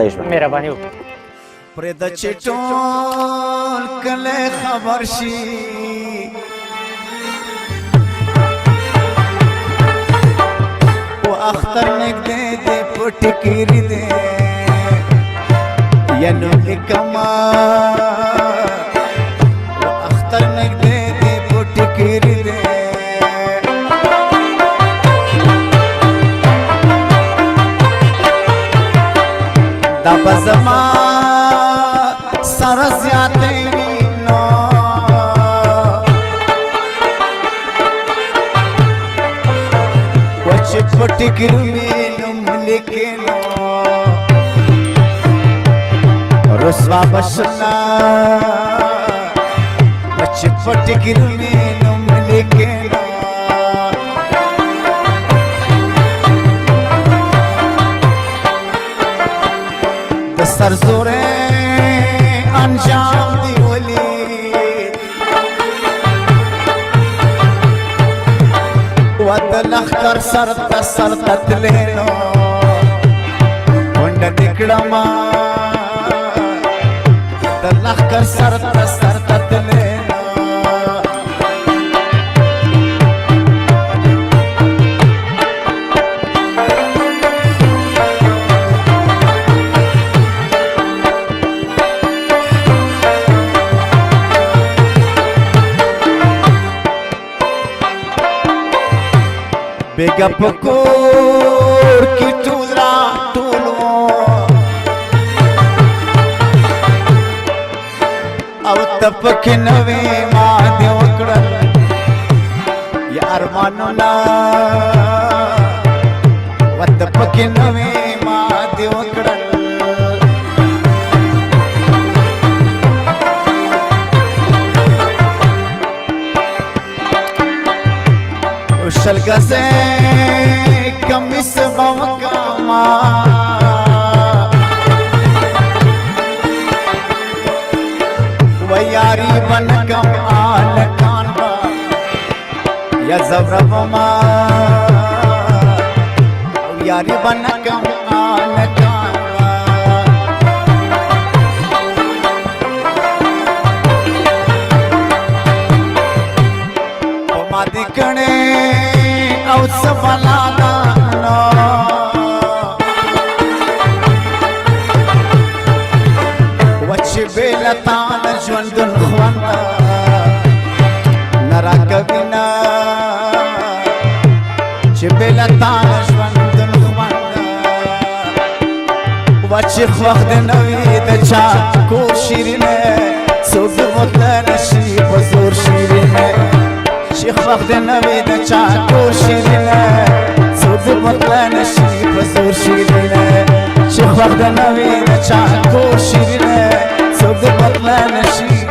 ستایش به مهرباني وکړه. پرېږده چې ټول کلی خبر شي و اختر نږدې دی پټې کېري دی یا نو لیکما و اختر نږدې دی پټې کېري دی دا به زما سره زیاتې وي نو و چې پټې کېري مې نوم لیکې نو رسوا بشنا و چې پټې کېري مې نوم لیکې نو سرزوره انجام دی ولید و د لښکر سر ته تللو ونډه دې کړما د لښکر سر ته تللو بیگا پکور کی ټول را ټولو او تپک نوې ما دې وکړل یا ارمانونه و تپک نوې ما دې وکړل شلګسه کمیس بوکما و یاری بنکم آل کانبا یا زبربما و یاری بنکم آل کانبا و ما دکنے او سفلانا نو وچ بیلتان ژوندون خوند نرا کبینا چې بیلتان ژوندون خوند وچ خوخ د نوې د چا کو شیرینه څوک متل نشي په زور شیرینه شیخ وقت نوی د چا کور شیرینه څوک متل نشي په زور شیرینه شیخ وقت نوی د چا کور شیرینه څوک متل نشي